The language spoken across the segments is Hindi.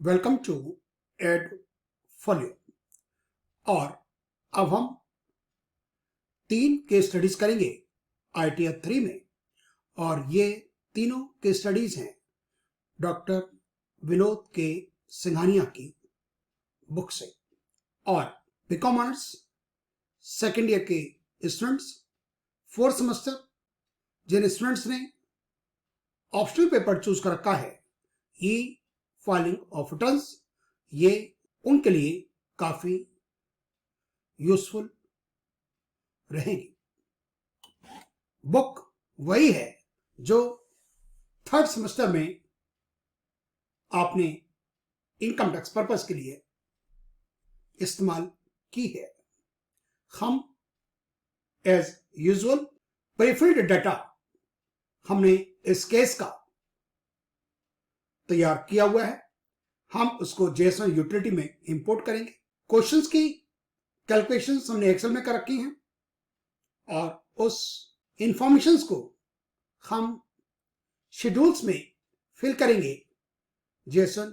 Welcome to एडफोलियो। और अब हम 3 केस स्टडीज करेंगे ITF 3 में, और ये तीनों केस स्टडीज हैं डॉक्टर विनोद के सिंघानिया की बुक से। और बीकॉम ऑनर्स सेकेंड ईयर के स्टूडेंट्स, 4th सेमेस्टर जिन स्टूडेंट्स ने ऑप्शनल पेपर चूज कर रखा है ई फाइलिंग ऑफ रिटर्न्स, ये उनके लिए काफी यूजफुल रहेगी। बुक वही है जो 3rd सेमेस्टर में आपने इनकम टैक्स पर्पस के लिए इस्तेमाल की है। हम एज यूजुअल प्रीफिल्ड डाटा हमने इस केस का तैयार किया हुआ है, हम उसको JSON यूटिलिटी में इंपोर्ट करेंगे। क्वेश्चंस की कैलकुलेशंस हमने एक्सेल में कर रखी हैं और उस इंफॉर्मेशंस को हम शेड्यूल्स में फिल करेंगे JSON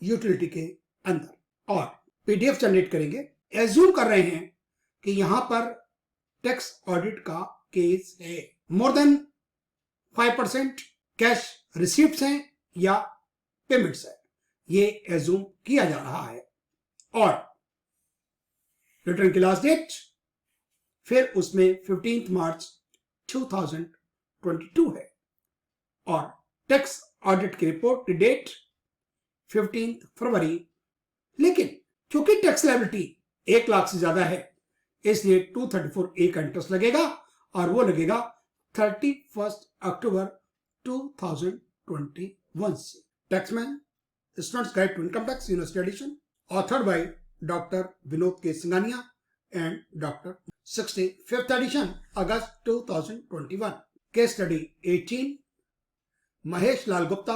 यूटिलिटी के अंदर और PDF जनरेट करेंगे। एज्यूम कर रहे हैं कि यहां पर टैक्स ऑडिट का केस है, मोर देन 5% कैश रिसीप्ट्स हैं या पेमेंट्स है, ये एज्यूम किया जा रहा है। और रिटर्न की लास्ट डेट फिर उसमें 15 मार्च 2022 है और टैक्स ऑडिट की रिपोर्ट की डेट 15 फरवरी। लेकिन क्योंकि टैक्स लायबिलिटी 1 लाख से ज्यादा है, इसलिए 234A का इंटरेस्ट लगेगा और वो लगेगा 31 अक्टूबर 2021 से। Taxmann students guide to income tax university edition, authored by doctor Vinod K Singhania and doctor 65th edition, अगस्त 2021। Case study 18 Mahesh Lal Gupta,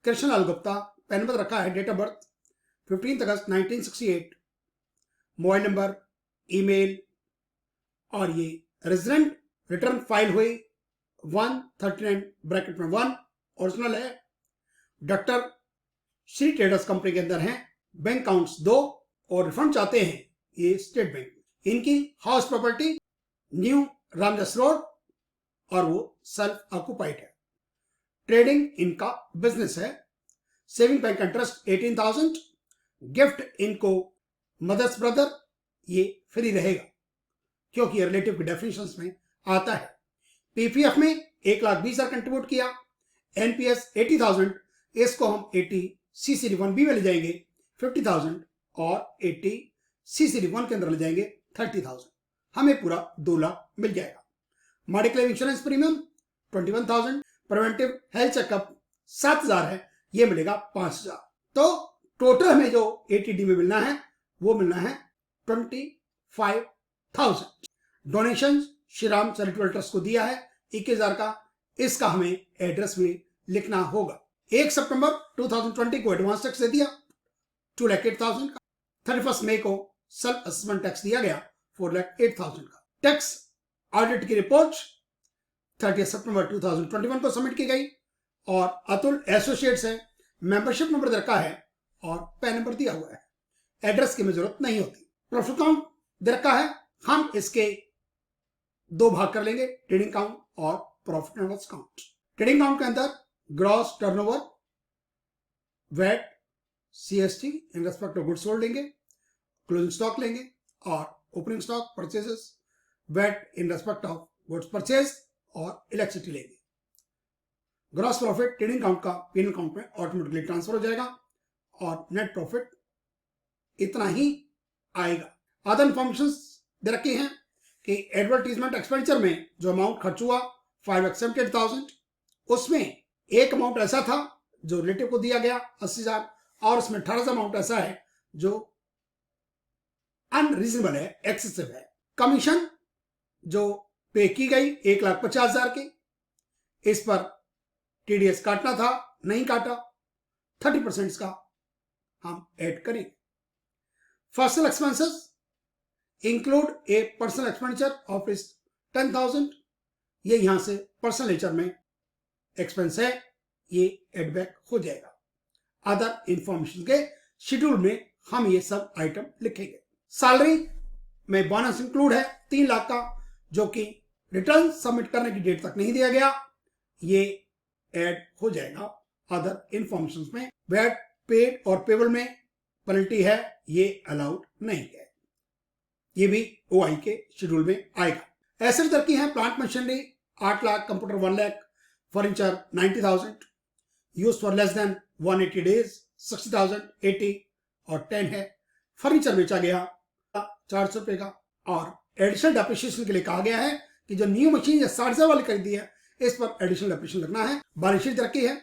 Krishna Lal Gupta, PAN number रखा है, डेट ऑफ बर्थ 15 अगस्त 1968, मोबाइल नंबर, ईमेल, और ये रेजिडेंट रिटर्न फाइल हुई 139 ब्रैकेट में 1 ओरिजिनल है, डॉक्टर श्री ट्रेडर्स कंपनी के अंदर हैं, बैंक अकाउंट्स 2 और रिफंड चाहते हैं ये स्टेट बैंक। इनकी house property new Ramdas road और वो सेल्फ ऑक्युपाइड है। ट्रेडिंग इनका बिजनेस है। सेविंग बैंक इंटरेस्ट 18,000, गिफ्ट इनको मदर्स ब्रदर, ये फ्री रहेगा क्योंकि ये रिलेटिव की डेफिनेशंस में आता है। PPF में 1,20,000 कंट्रीब्यूट किया, NPS 80,000, इसको हम 80 CCD1B में ले जाएंगे 50,000 और 80 CCD1 के अंदर ले जाएंगे 30,000, हमें पूरा 2 लाख मिल जाएगा। Mediclaim insurance premium 21,000, preventive health checkup 7,000 है, ये मिलेगा 5,000। तो टोटल हमें जो ATD में मिलना है वो मिलना है 25,000। Donation Shri Ram charitable trust को दिया है 21,000 का, इसका हमें एड्रेस भी लिखना होगा। 1 सितंबर 2020 को एडवांस टैक्स दे दिया 2,08,000 का, 31 मई को सेल्फ असेसमेंट टैक्स दिया गया 4,08,000 का। टैक्स ऑडिट की रिपोर्ट 30 सितंबर 2021 को सबमिट की गई और अतुल एसोसिएट्स है, मेंबरशिप नंबर दे रखा है और पैन नंबर दिया हुआ है। एड्रेस की जरूरत नहीं होती। प्रॉफिट काउंट दे रखा है, हम इसके 2 भाग कर लेंगे, ट्रेडिंग काउंट और profit and loss account. Trading account के अंदर gross turnover, VAT, CST in respect of goods sold लेंगे, क्लोजिंग स्टॉक लेंगे और opening stock purchases, VAT in respect of goods purchase और इलेक्ट्रिसिटी लेंगे। ग्रॉस प्रॉफिट ट्रेडिंग काउंट का P&L काउंट में ऑटोमेटिकली ट्रांसफर हो जाएगा और नेट प्रॉफिट इतना ही आएगा। अदर इंफॉर्मेशन दे रखी हैं कि एडवर्टीजमेंट एक्सपेंडिचर में जो अमाउंट खर्च हुआ 5,78,000, उसमें एक अमाउंट ऐसा था जो रिलेटिव को दिया गया 80,000 और उसमें 18,000 अमाउंट ऐसा है जो अनरीजनेबल है, एक्सेसिव है। कमीशन जो पे की गई 1,50,000 की, इस पर TDS काटना था, नहीं काटा, 30% का हम ऐड करेंगे। Personal expenses include A personal expenditure of 10,000, ये यहां से पर्सनल नेचर में एक्सपेंस है, ये एडबैक हो जाएगा। अदर इंफॉर्मेशन के शेड्यूल में हम ये सब आइटम लिखेंगे। सैलरी में बोनस इंक्लूड है 3 लाख का, जो कि रिटर्न सबमिट करने की डेट तक नहीं दिया गया, ये ऐड हो जाएगा अदर इंफॉर्मेशन में। वैट पेड और पेबल में पेनल्टी है, ये अलाउड नहीं है, ये भी ओआई के शेड्यूल में आएगा। एसेट तरक्की है plant machinery 8 lakh, computer 1 lakh, furniture 90,000, use for less than 180 days 60,000, 80 और 10 है। फर्नीचर बेचा गया 400 रुपए का। और एडिशनल डेप्रिसिएशन के लिए कहा गया है कि जो न्यू मशीन या 60,000 वाली खरीदी है इस पर एडिशनल डेप्रिसिएशन लगना है। बैलेंस शीट तरक्की है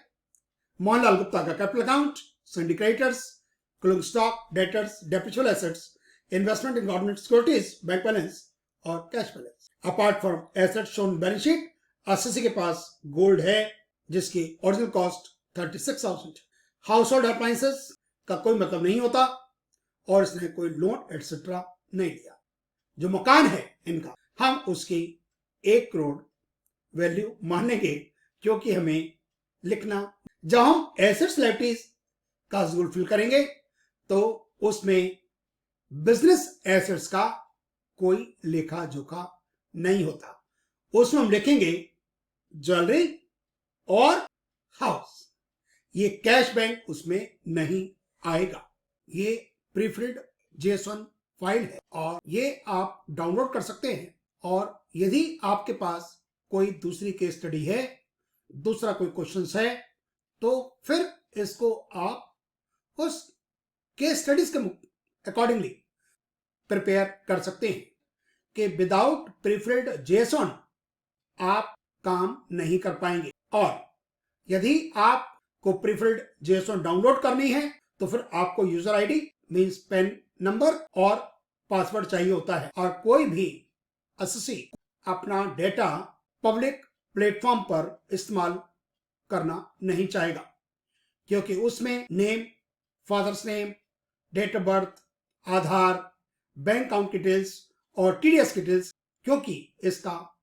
मोहनलाल गुप्ता का capital account, syndicators, closing stock, debtors, depreciable assets, investment in government securities, bank balance और cash balance. Apart from assets shown balance sheet, SSC के पास गोल्ड है जिसकी original cost 36,000। Household appliances का कोई मतलब नहीं होता और इसने कोई लोन एटसेट्रा नहीं लिया। जो मकान है इनका, हम उसकी 1 करोड़ वैल्यू मानेंगे क्योंकि हमें लिखना, जब हम एसेट्स लायबिलिटीज का शेड्यूल फिल करेंगे तो उसमें बिजनेस एसेट्स का कोई लेखा जोखा नहीं होता। उसमें हम लिखेंगे ज्वेलरी और हाउस, ये कैश बैंक उसमें नहीं आएगा। ये प्रीफिल्ड जेसन फाइल है और ये आप डाउनलोड कर सकते हैं। और यदि आपके पास कोई दूसरी केस स्टडी है, दूसरा कोई क्वेश्चन है, तो फिर इसको आप उस केस स्टडीज के अकॉर्डिंगली प्रिपेयर कर सकते हैं कि विदाउट प्रीफिल्ड जेसन आप काम नहीं कर पाएंगे। और यदि आपको प्रीफिल्ड जेसन डाउनलोड करनी है तो फिर आपको user ID means pan number और पासवर्ड चाहिए होता है। और कोई भी एसएससी अपना डेटा पब्लिक प्लेटफॉर्म पर इस्तेमाल करना नहीं चाहेगा क्योंकि उसमें name, father's name, date of birth, Aadhaar, bank account details और टीडीएस डिटेल्स, क्योंकि इसका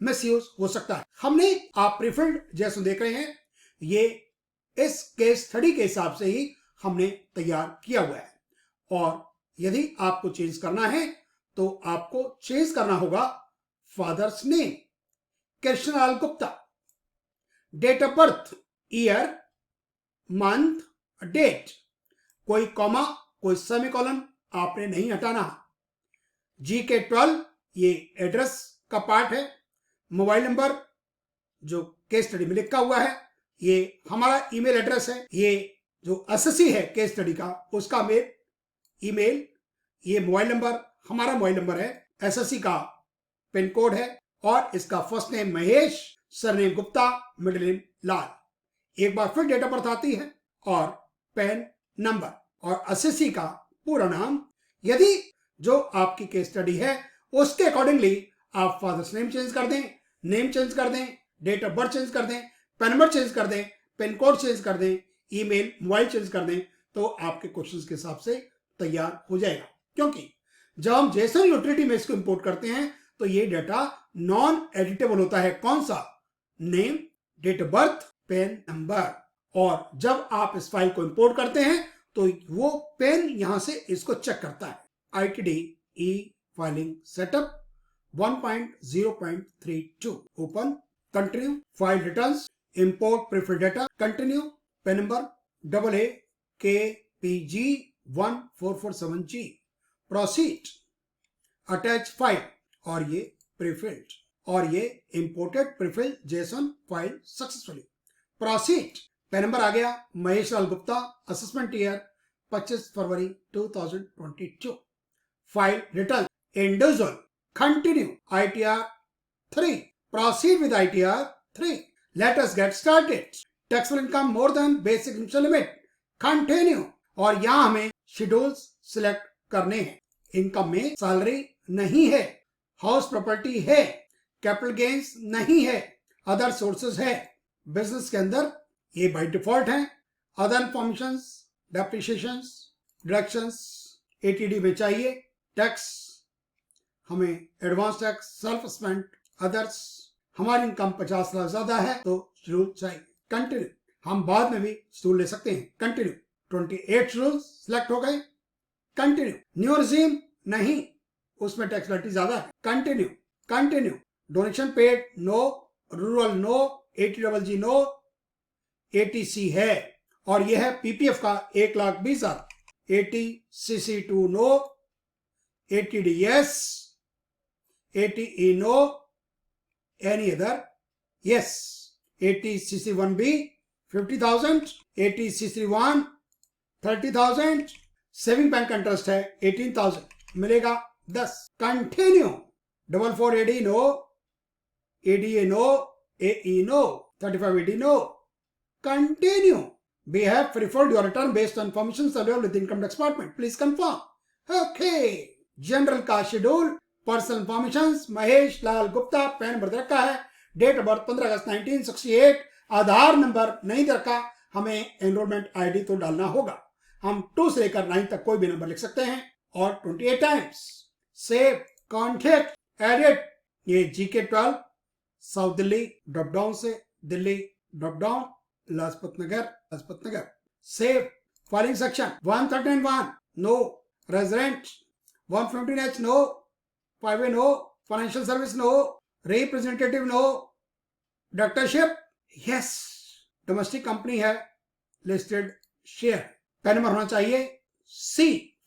मिसयूज हो सकता है। हमने आप प्रीफिल्ड जैसे देख रहे हैं, ये इस केस स्टडी के हिसाब से ही हमने तैयार किया हुआ है। और यदि आपको चेंज करना है तो आपको चेंज करना होगा father's name Krishnalal Gupta, date of birth, year, month, date, कोई कॉमा, कोई सेमीकोलन आपने नहीं हटाना। GK12 ये एड्रेस का पार्ट है। मोबाइल नंबर जो केस स्टडी में लिखा हुआ है, ये हमारा ईमेल एड्रेस है। ये जो एसएससी है केस स्टडी का, उसका ईमेल, ये मोबाइल नंबर हमारा मोबाइल नंबर है। एसएससी का पिन कोड है और इसका first name Mahesh, surname Gupta, middle name Lal. एक बार फिर डेट ऑफ बर्थ आती है और पैन नंबर और एसएससी का पूरा नाम। यदि जो आपकी केस स्टडी है उसके अकॉर्डिंगली आप फादर्स नेम चेंज कर दें, नेम चेंज कर दें, डेट ऑफ बर्थ चेंज कर दें, पैन नंबर चेंज कर दें, पिन कोड चेंज कर दें, ईमेल, मोबाइल चेंज कर दें, तो आपके क्वेश्चंस के हिसाब से तैयार हो जाएगा। क्योंकि जब हम जेसन यूटिलिटी में इसको इंपोर्ट करते हैं तो ये डाटा नॉन एडिटेबल होता है। कौन सा? Name, date of birth, PAN number. और जब आप इस फाइल को इंपोर्ट करते हैं तो वो पेन यहां से इसको चेक करता है। ITD e filing setup 1.0.32 open, continue, file returns, import prefilled data, continue, PAN number AAKPG 1447G, proceed, attach file, और ये प्रीफिल्ड, और ये imported prefilled JSON file successfully. Proceed, PAN number आ गया महेश लाल गुप्ता, असेसमेंट ईयर 25 फरवरी 2022, file return individual, continue, ITR 3, proceed with ITR 3, let us get started, taxable income more than basic income limit, continue। और यहां हमें शेड्यूल्स सिलेक्ट करने हैं। इनकम में सैलरी नहीं है, हाउस प्रॉपर्टी है, कैपिटल गेन्स नहीं है, अदर सोर्सेज है। बिजनेस के अंदर ये बाय डिफॉल्ट है। Other informations, depreciations, deductions ATD में चाहिए। टैक्स हमें advance tax, self spend, others. हमारी इनकम 50 लाख ज्यादा है तो शेड्यूल चाहिए। कंटिन्यू, हम बाद में भी स्टूल ले सकते हैं। कंटिन्यू। 28 रूल्स सिलेक्ट हो गए। कंटिन्यू। न्यू रिजीम नहीं, उसमें टैक्स लाइटी ज्यादा है। Continue. Continue. Donation paid no, rural no, 80GG no, ATC है और यह है पीपीएफ का 1,20,000। ATCC2 no, ATD yes, ATE no, any other yes, ATCC1B 50,000, ATCC1 30,000, saving bank का इंटरेस्ट है 18,000, मिलेगा 10। कंटिन्यू। 44AD no, ADA no, AE no, 35AD no. Continue. We have preferred your return based on information available with the income tax department. Please confirm. Okay. General का schedule, personal information, Mahesh Lal Gupta, PAN number दे रखा है, डेट ऑफ बर्थ 15 अगस्त 1968, आधार नंबर नहीं दे रखा, हमें एनरोलमेंट आईडी तो डालना होगा। हम 2 से लेकर 9 तक कोई भी नंबर लिख सकते हैं और 28 टाइम्स। Save, contact, edit. ये GK 12 south Delhi drop down से Delhi drop down, Lajpat Nagar. Save. Filing section 139(1) no, resident 115H no, 5A no, financial service no, representative no, directorship yes, domestic company है, लिस्टेड शेयर। पैन नंबर होना चाहिए C,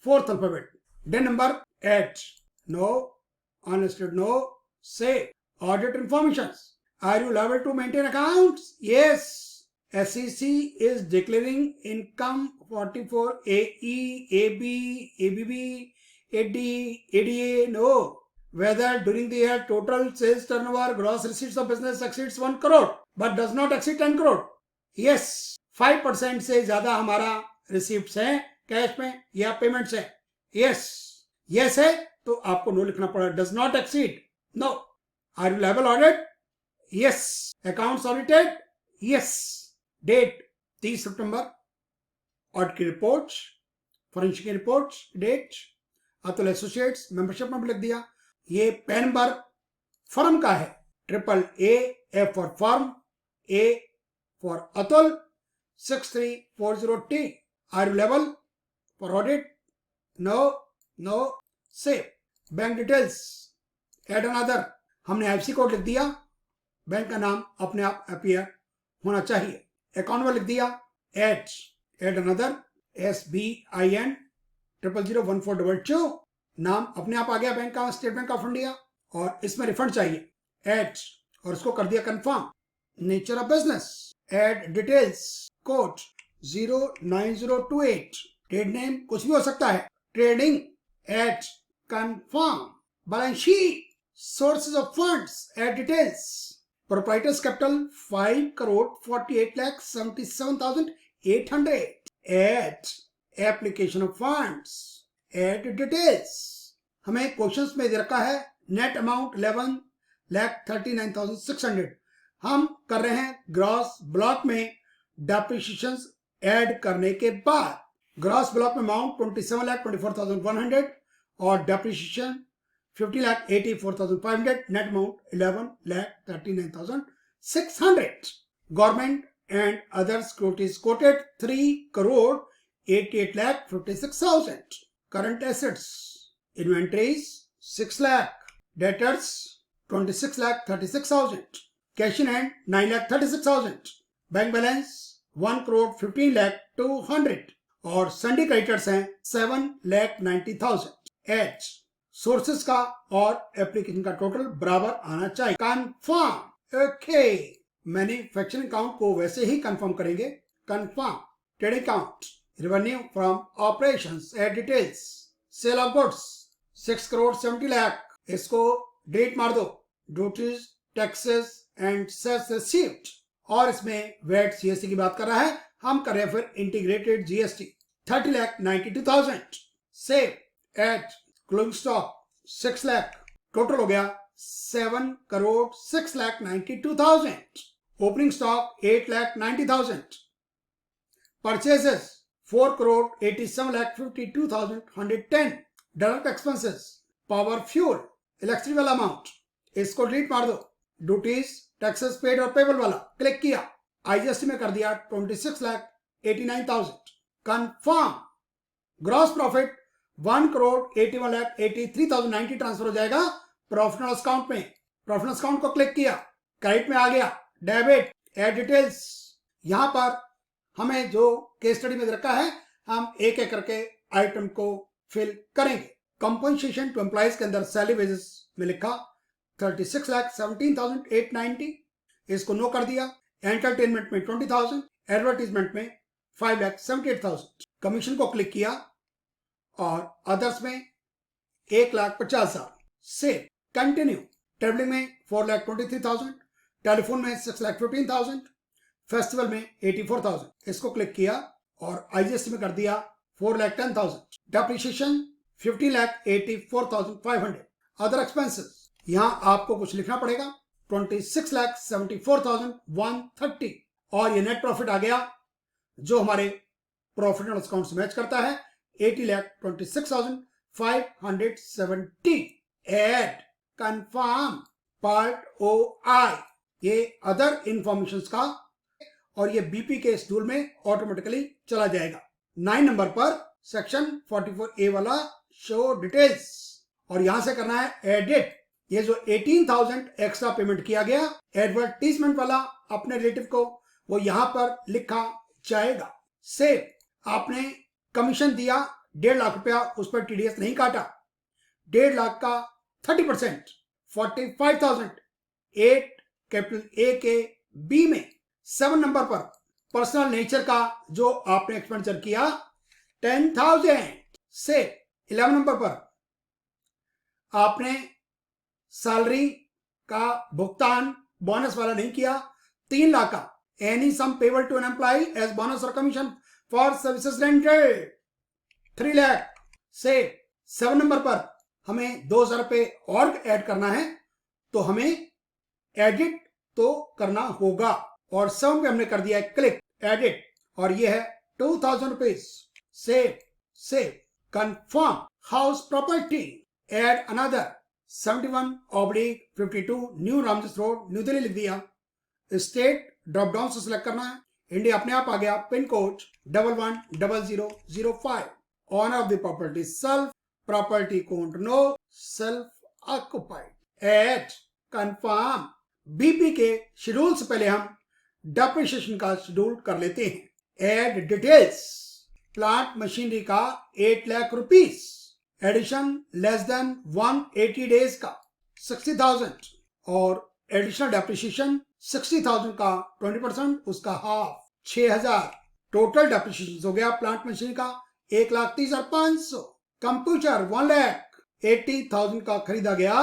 4th alphabet. Day number 8 no, unlisted no. Save. Audit information. Are you liable to maintain accounts? Yes. SEC is declaring income 44 AE, AB, ABB, AD, ADA. No. Whether during the year total sales turnover, gross receipts of business exceeds 1 crore but does not exceed 10 crore. Yes. 5% से ज्यादा हमारा रिसीप्ट है कैश में या पेमेंट्स है। Yes. Yes है तो आपको नो लिखना पड़ा। Does not exceed. No. Are you liable audit? Yes. Accounts audited? Yes. Date 30 सितंबर। ऑडिट की रिपोर्ट, फॉरेंसिक की रिपोर्ट, date, Atul associates, membership number लिख दिया। ये पैन नंबर फर्म का है, AAA, F for firm, A for Atul, 6340T। Are you level for audit? No, no. Save. Bank details, add another, हमने IFSC कोड लिख दिया, बैंक का नाम अपने आप अपीयर होना चाहिए। अकाउंट नंबर लिख दिया, एड अनदर, SBIN 0001422, नाम अपने आप आ गया बैंक का, स्टेट बैंक ऑफ इंडिया, और इसमें रिफंड चाहिए, एड, और उसको कर दिया confirm. Nature of business, add details, code 09028, trade name कुछ भी हो सकता है, trading, add confirm. Balance sheet, sources of funds, add details, proprietor's capital 5,48,77,800, add application of funds, add details। हमें क्वेश्चंस में दे रखा है नेट अमाउंट 11,39,600, हम कर रहे हैं ग्रॉस ब्लॉक में डेप्रिसिएशन ऐड करने के बाद। ग्रॉस ब्लॉक में अमाउंट 27,24,100 और depreciation 50,84,500, net amount 11,39,600. Government and other securities quoted 3,88,56,000. Current assets, inventories 6 lakh, debtors 26,36,000, cash in hand 9,36,000, bank balance 1,15,200 और संडे क्रेडिटर्स हैं 7,90,000। एच सोर्सेस का और एप्लीकेशन का टोटल बराबर आना चाहिए। कंफर्म। ओके, मैन्युफैक्चरिंग अकाउंट को वैसे ही कंफर्म करेंगे। Confirm. Trading account, revenue from operations, add details, sale of goods 6,70,00,000, इसको डिलीट मार दो। Duties, taxes and sales received, और इसमें वेट CST की बात कर रहा है, हम कर रहे हैं फिर integrated GST 30,92,000। Save. Add closing stock 6 lakh, total हो गया 7,06,92,000। Opening stock 8,90,000। Purchases 4,87,52,110। Direct expenses, power, fuel, electricity वाला अमाउंट, इसको डिलीट मार दो। ड्यूटीज, टैक्सेस पेड और पेबल वाला क्लिक किया। आईजीएसटी में कर दिया 26,89,000। कंफर्म ग्रॉस प्रॉफिट 1,81,83,090 ट्रांसफर हो जाएगा प्रॉफिट एंड लॉस अकाउंट में। प्रॉफिट एंड लॉस अकाउंट को क्लिक किया, क्रेडिट में आ गया, डेबिट, एड डिटेल्स। यहां पर हमें जो केस स्टडी में रखा है हम एक एक करके आइटम को फिल करेंगे। कंपनसेशन टू एम्प्लॉइज के अंदर सैलरी वेजेस में लिखा 36,17,890, इसको नो कर दिया। एंटरटेनमेंट में 20,000, एडवर्टीजमेंट में 5,78,000। कमीशन को क्लिक किया और अदर्स में 1,50,000 से कंटिन्यू। ट्रेवलिंग में 4,23,000, टेलीफोन में 6,15,000, फेस्टिवल में 84,000। इसको क्लिक किया और आईजीएसटी में कर दिया 4,10,000। डेप्रिसिएशन 15,84,500। अदर एक्सपेंसेस यहां आपको कुछ लिखना पड़ेगा 26,74,130 और ये नेट प्रॉफिट आ गया जो हमारे प्रॉफिट एंड लॉस अकाउंट से मैच करता है 80,26,570। एड कंफर्म पार्ट ओ आई, ये अदर इंफॉर्मेशन का और ये बीपी के शेड्यूल में ऑटोमेटिकली चला जाएगा। 9 नंबर पर सेक्शन 44A वाला शो डिटेल्स और यहां से करना है एडिट। ये जो 18,000 एक्स्ट्रा पेमेंट किया गया एडवर्टीजमेंट वाला अपने रिलेटिव को, वो यहां पर लिखा जाएगा। सेव, आपने कमीशन दिया 1.5 लाख रुपया, उस पर टीडीएस नहीं काटा। 1.5 लाख का 30% 45,000 8 कैपिटल ए के बी में। 7 नंबर पर पर्सनल नेचर का जो आपने एक्सपेंडिचर किया 10,000 से। 11 नंबर पर आपने सैलरी का भुगतान बोनस वाला नहीं किया 3 लाख का। Any sum payable to an employ as bonus और commission for services rendered 3 lakh से। 7 नंबर पर हमें 2,000 रुपए और ऐड करना है तो हमें एडिट तो करना होगा और 7 पे हमने कर दिया है क्लिक एडिट और ये है 2,000 rupees. Save confirm house property add another 71/52 new Ramjas road new Delhi लिख दिया। स्टेट ड्रॉप डाउन से सिलेक्ट करना है, इंडिया अपने आप आ गया। Pin code 110005। Owner of the property self, property code no, self occupied. Add confirm. BP के शेड्यूल से पहले हम डेप्रिसिएशन का शेड्यूल कर लेते हैं। एड डिटेल्स, प्लांट मशीनरी का 8 lakh rupees, addition less than 180 days का 60,000 और एडिशनल डेप्रिसिएशन 60,000 का 20%, उसका हाफ 6,000। टोटल डेप्रिसिएशन हो गया प्लांट मशीनरी का 1,30,500। कंप्यूटर 1,80,000 का खरीदा गया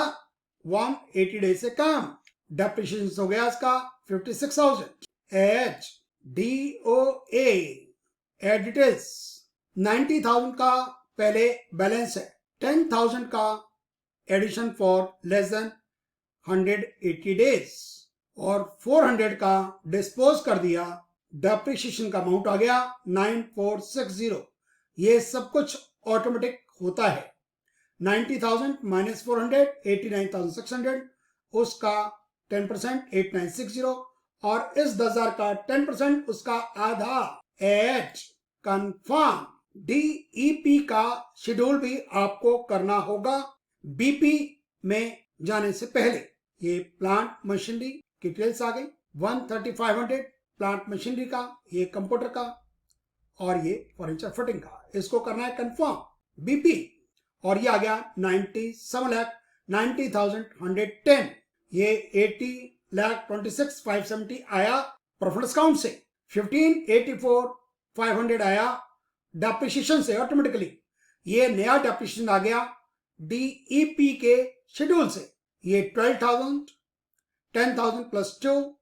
180 डेज से कम, डेप्रिसिएशन हो गया इसका 56,000। H D O add details 90,000 का पहले बैलेंस है, 10,000 का addition for less than 180 days और 400 का डिस्पोज कर दिया। डेप्रिसिएशन का अमाउंट आ गया 9,460। ये सब कुछ ऑटोमेटिक होता है। 90,000 माइनस 400 89,600, उसका 10% 8960 और इस 10,000 का 10% उसका आधा। Add confirm. डीईपी का शेड्यूल भी आपको करना होगा बीपी में जाने से पहले। ये प्लांट मशीनरी की डिटेल्स आ गई 13500 प्लांट मशीनरी का, ये कंप्यूटर का और ये फर्नीचर फिटिंग का, इसको करना है कंफर्म बीपी और ये आ गया 97,90,110। ये 80,26,570 आया प्रॉफिट अकाउंट से। 15,84,500 आया डेप्रिसिएशन से ऑटोमेटिकली। ये नया डेप्रिसिएशन आ गया डीईपी के शेड्यूल से। ये 12,000 10,000 प्लस 2,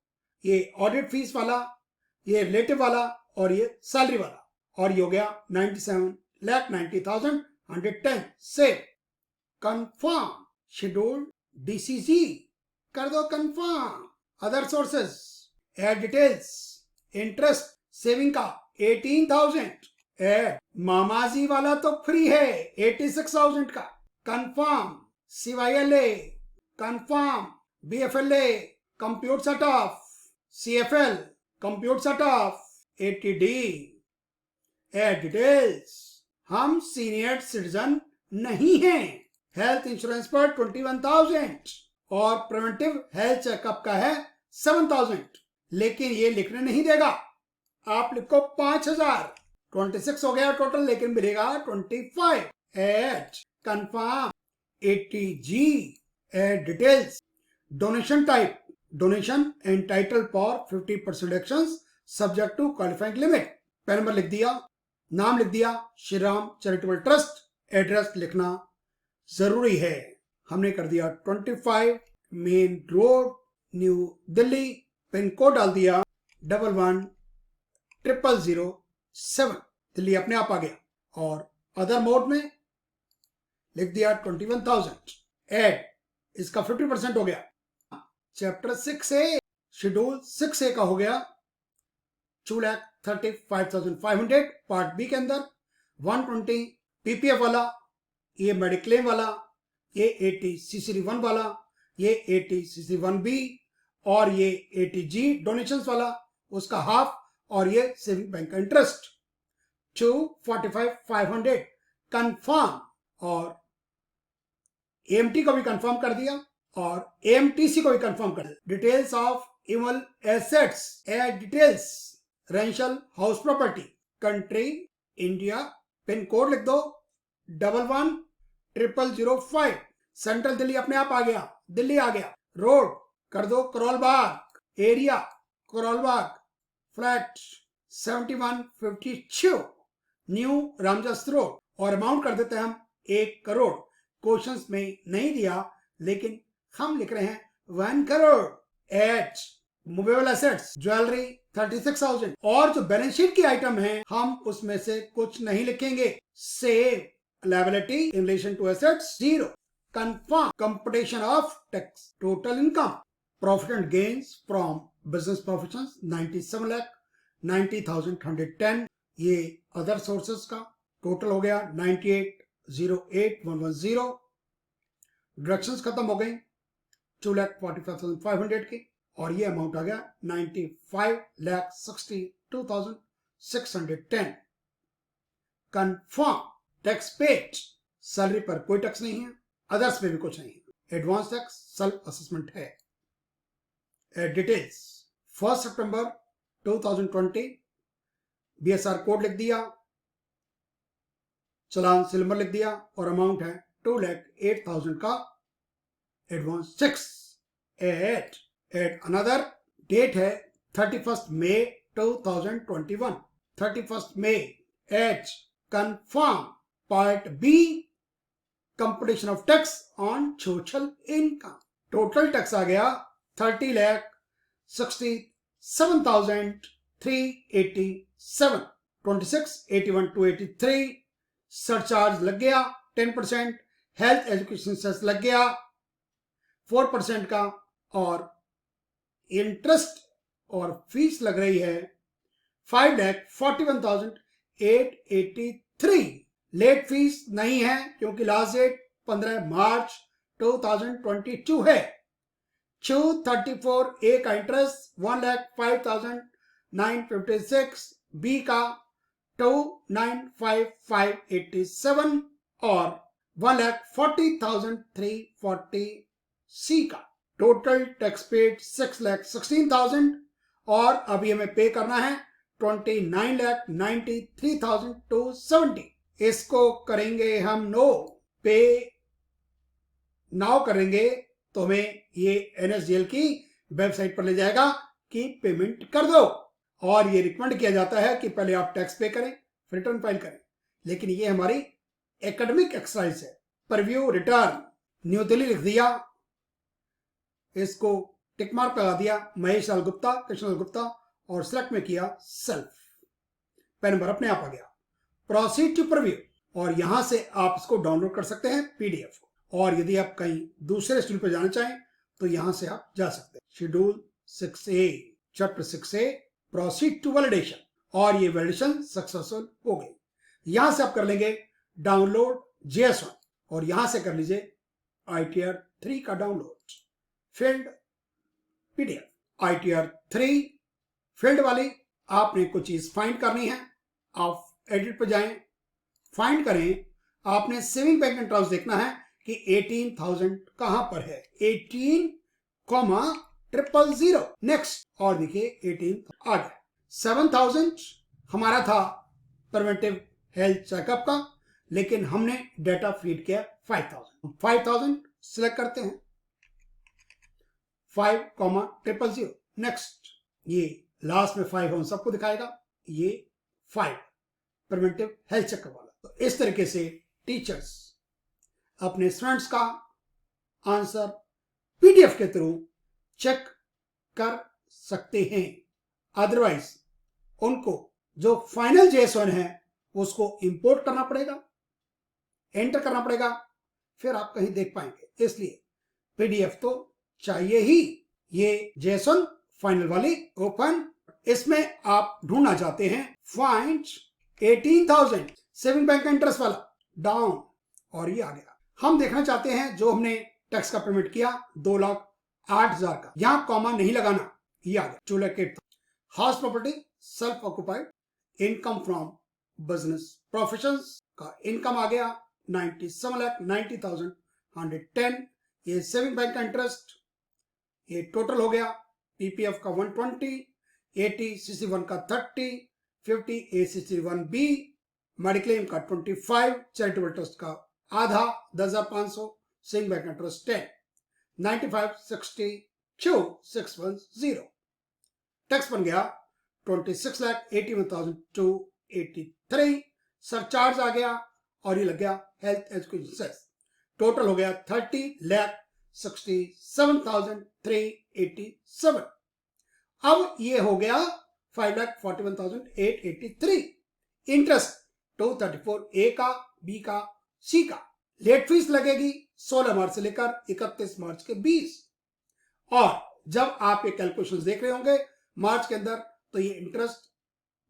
ये ऑडिट फीस वाला, ये रिलेटिव वाला और ये सैलरी वाला और ये हो गया 97,90,110 से। कंफर्म शेड्यूल डीसीजी कर दो confirm. Other sources add details, interest saving का 18,000 एड, मामाजी वाला तो फ्री है 86,000 का confirm. CYLA confirm, BFLA computer set off, CFL compute set off 80D। Add details, हम सीनियर सिटीजन नहीं हैं। हेल्थ इंश्योरेंस पर 21,000 और प्रिवेंटिव हेल्थ चेकअप का है 7,000, लेकिन ये लिखने नहीं देगा। आप लिखो 5,000। 26 हो गया टोटल, लेकिन मिलेगा 25। Add confirm 80G। Add details, donation type, donation entitle for 50% actions subject to qualifying limit. PAN number लिख दिया, नाम लिख दिया, Shri Ram charitable trust. Address लिखना जरूरी है। हमने कर दिया 25 main road, new Delhi. Pin code डाल दिया 110007। दिल्ली अपने आप आ गया। और अदर मोड में लिख दिया 21,000। एड, इसका 50% हो गया। चैप्टर 6A, शेड्यूल 6A का हो गया 2,35,500। पार्ट बी के अंदर 120 PPF वाला, ये मेडिक्लेम वाला, ये 80 CCD1 वाला, ये 80 CCD1B और ये 80G डोनेशंस वाला, उसका हाफ, और ये सेविंग बैंक का इंटरेस्ट 245,500 कंफर्म। और AMT को भी कंफर्म कर दिया और AMTC को भी कंफर्म कर दिया। डिटेल्स ऑफ इमल एसेट्स, एड डिटेल्स, रेंशियल house property, country India, pin code लिख दो 110005। सेंट्रल दिल्ली अपने आप आ गया, दिल्ली आ गया। रोड कर दो Karol Bagh, area Karol Bagh, flat 7152, new Ramjas road. और अमाउंट कर देते हैं हम 1 करोड़। क्वेश्चंस में नहीं दिया, लेकिन हम लिख रहे हैं 1 crore. H movable assets, jewellery 36,000। और जो बैलेंस शीट की आइटम है, हम उसमें से कुछ नहीं लिखेंगे। Save liability in relation to assets 0. Confirm computation of tax. Total income, profit and gains from business professions 97,90,110। ये अदर सोर्सेस का टोटल हो गया 98,08,110। डिडक्शंस खत्म हो गई 2,45,500 की, और ये अमाउंट आ गया 95,62,610। कंफर्म टैक्स पेड, सैलरी पर कोई टैक्स नहीं है, अदर्स पे भी कुछ नहीं है। एडवांस टैक्स सेल्फ असेसमेंट है। डिटेल्स 1 सितंबर 2020 BSR कोड लिख दिया, चलान सिलेंडर लिख दिया, और अमाउंट है 2,08,000 का advance tax. Add another date है 31 मई 2021। 31 मई। Add confirm part B, computation of tax on social income. Total tax आ गया 30,67,387। 26,81,283 सरचार्ज लग गया 10%। हेल्थ एजुकेशन सेस लग गया 4% का, और इंटरेस्ट और फीस लग रही है 5,41,883। लेट फीस नहीं है क्योंकि लास्ट डेट 15 मार्च 2022 है। 234A का इंटरेस्ट 1,05,956, बी का 2,955,87 और 1,40,340 सी का। टोटल टैक्स पेड 6,16,000, और अभी हमें पे करना है 29,93,270। इसको करेंगे हम नो पे नाउ करेंगे तो हमें ये NSDL की वेबसाइट पर ले जाएगा कि पेमेंट कर दो, और ये रिकमेंड किया जाता है कि पहले आप टैक्स पे करें फिर रिटर्न फाइल करें। लेकिन ये हमारी एकेडमिक एक्सरसाइज है। परव्यू रिटर्न न्यू दिल्ली लिख दिया, इसको टिक मार्क लगा दिया, महेश लाल गुप्ता, कृष्ण लाल गुप्ता, और सेलेक्ट में किया सेल्फ। पैन नंबर अपने आप आ गया। प्रोसीड टू प्रीव्यू, और यहां से आप इसको डाउनलोड कर सकते हैं PDF, और यदि आप कहीं दूसरे शेड्यूल पर जाना चाहें तो यहां से आप जा सकते हैं। Schedule 6A, chapter 6A, proceed to validation, और ये वैलिडेशन सक्सेसफुल हो गई। यहां से आप कर लेंगे डाउनलोड JS1, और यहां से कर लीजिए ITR 3 का download. Field PDF ITR 3 field वाली आपने कुछ चीज फाइंड करनी है। आप एडिट पर जाएं, फाइंड करें, आपने सेविंग बैंक एंड ट्रांस देखना है कि 18,000 कहां पर है। 18,000। नेक्स्ट, और देखिए 18 आ गया। 7,000 हमारा था प्रिवेंटिव हेल्थ चेकअप का, लेकिन हमने डाटा फीड किया 5,000। 5,000 सिलेक्ट करते हैं, 5,000। नेक्स्ट, ये लास्ट में 5 हम सबको दिखाएगा, ये 5 प्रिवेंटिव हेल्थ चेकअप वाला। तो इस तरीके से टीचर्स अपने स्टूडेंट्स का आंसर पीडीएफ के थ्रू चेक कर सकते हैं। अदरवाइज उनको जो फाइनल JS1 है उसको इंपोर्ट करना पड़ेगा, एंटर करना पड़ेगा, फिर आप कहीं देख पाएंगे। इसलिए पीडीएफ तो चाहिए ही। ये JS1 फाइनल वाली ओपन, इसमें आप ढूंढना चाहते हैं फाइंड 18,000 सेविंग बैंक इंटरेस्ट वाला, डाउन, और ये आ गया। हम देखना चाहते हैं जो हमने टैक्स का पेमेंट किया 2,08,000 का, यहां कॉमा नहीं लगाना, ये आ गया 2,08,000। House property self occupied, income from business professions का इनकम आ गया 97,90,110। ये सेविंग बैंक का इंटरेस्ट, ये टोटल हो गया। पीपीएफ का 120, 80 CC1 का 30, 50 ACC1B, मेडिक्लेम का 25, चैरिटेबल ट्रस्ट का आधा 10,500, सेविंग बैंक इंटरेस्ट 10, 95,62,610। टैक्स बन गया 26,81,283। सरचार्ज आ गया और ये लग गया हेल्थ एजुकेशन सेस। टोटल हो गया 30,67,387। अब ये हो गया 5,41,883। इंटरेस्ट 234 A का, B का, C का। लेट फीस लगेगी 16 मार्च से लेकर 31 मार्च के 20। और जब आप ये कैलकुलेशंस देख रहे होंगे मार्च के अंदर, तो ये इंटरेस्ट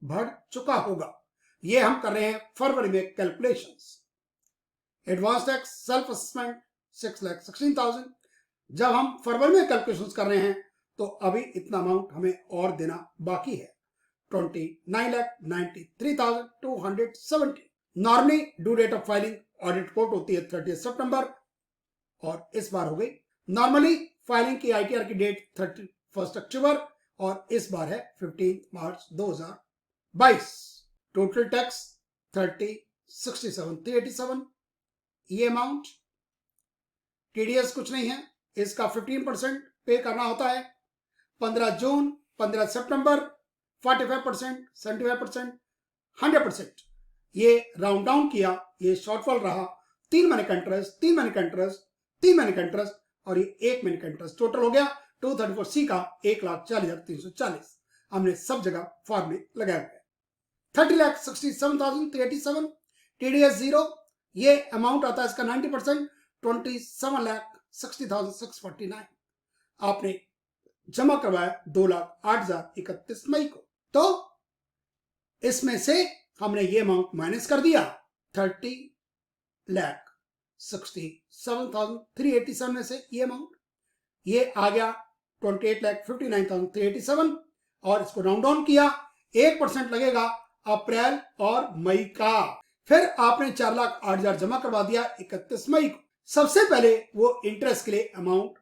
बढ़ चुका होगा। ये हम कर रहे हैं फरवरी में calculations. Advance tax self assessment 6,16,000। जब हम फरवरी में कैलकुलेशंस कर रहे हैं तो अभी इतना अमाउंट हमें और देना बाकी है, 29,93,270। Normally due date of filing audit report होती है 30 सितंबर, और इस बार हो गई नॉर्मली फाइलिंग की ITR की डेट 31 अक्टूबर, और इस बार है 15 मार्च 2022। Total tax 30,67,387। ये अमाउंट, TDS कुछ नहीं है, इसका 15% पे करना होता है। 15 जून, 15 सितंबर, 45%, 75%, 100%। ये राउंड डाउन किया, ये शॉर्टफॉल रहा। 3 महीने का इंटरेस्ट, 3 महीने का इंटरेस्ट, 3 महीने का इंटरेस्ट, और ये 1 महीने का इंटरेस्ट। टोटल हो गया 234C का 1,40,340। हमने सब जगह फॉर्म में लगाया हुआ है। 30,67,387। TDS 0। ये अमाउंट आता है इसका 90%, 27,60,649। आपने जमा करवाया 2,08,031 मई को। तो इसमें से हमने ये अमाउंट माइनस कर दिया। 30,67,387 में से ये अमाउंट, ये आ गया 28,59,387, और इसको राउंड डाउन किया। 1% लगेगा अप्रैल और मई का। फिर आपने 4,08,000 जमा करवा दिया 31 मई को। सबसे पहले वो इंटरेस्ट के लिए अमाउंट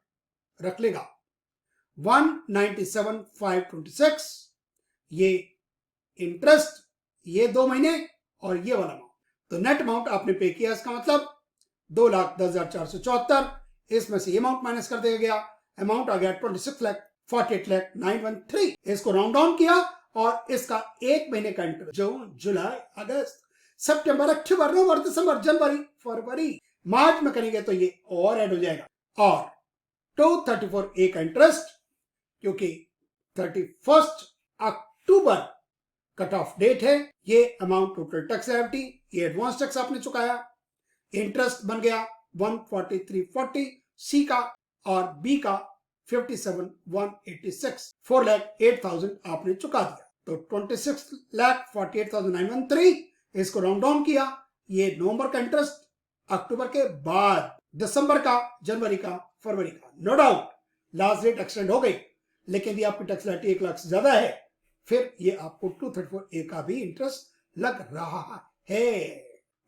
रख लेगा 197,526। ये इंटरेस्ट, ये 2 महीने और ये वाला अमाउंट। तो नेट अमाउंट आपने पे किया, इसका मतलब 2,10,474। इसमें से ये अमाउंट माइनस कर दिया गया, अमाउंट आ गया 26,48,913। इसको राउंड डाउन किया, और इसका 1 महीने का इंटरेस्ट जून, जुलाई, अगस्त, सितंबर, अक्टूबर, नवंबर, दिसंबर, जनवरी, फरवरी, मार्च में करेंगे तो ये और ऐड हो जाएगा। और 234A का इंटरेस्ट, क्योंकि 31 अक्टूबर कट ऑफ डेट है, ये अमाउंट टोटल टैक्स लायबिलिटी, ये एडवांस टैक्स आपने चुकाया। इंटरेस्ट बन गया 14340 C का, और B का 57,186। 4,08,000 आपने चुका दिया। तो 26,48,913। इसको राउंड डाउन किया। ये नवंबर का इंटरेस्ट, अक्टूबर के बाद, दिसंबर का, जनवरी का, फरवरी का। No doubt last date extend हो गई, लेकिन यदि आपकी टैक्स लायबिलिटी 1 लाख से ज्यादा है, फिर ये आपको 234A का भी इंटरेस्ट लग रहा है।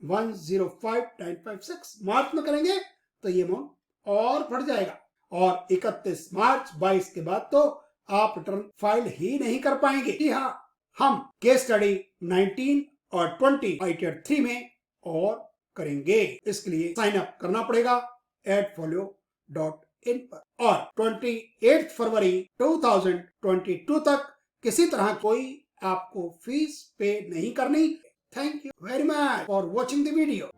105,956 मार्च में करेंगे तो ये अमाउंट और बढ़ जाएगा, और 31 मार्च 22 के बाद तो आप रिटर्न फाइल ही नहीं कर पाएंगे। जी हाँ, हम केस स्टडी 19 और 20 आईटीआर 3 में और करेंगे। इसके लिए साइन अप करना पड़ेगा adfolio.in पर, और 28 फरवरी 2022 तक किसी तरह कोई आपको फीस पे नहीं करनी। Thank you very much for watching the video.